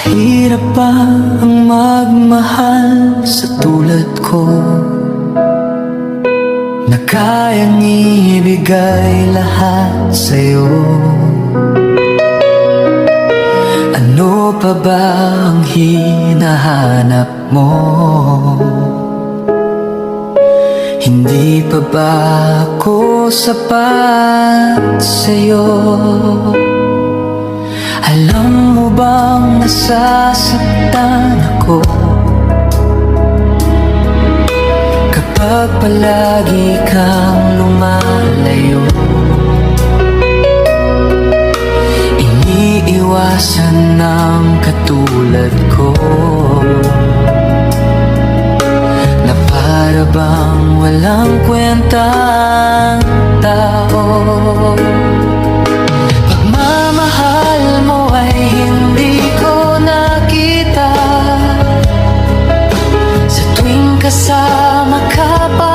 Mahirap ba ang magmahal sa tulad ko, na kayang ibigay lahat sa'yo? Ano pa ba ang hinahanap mo? Hindi pa ba ako sapat sa'yo? Alam mo bang nasasaktan ako kapag palagi kang lumalayo? Iniiwasan ng katulad ko na para bang walang kwentang tao. Pagmamahal mo ay hindi ko nakita sa tuwing kasama ka pa.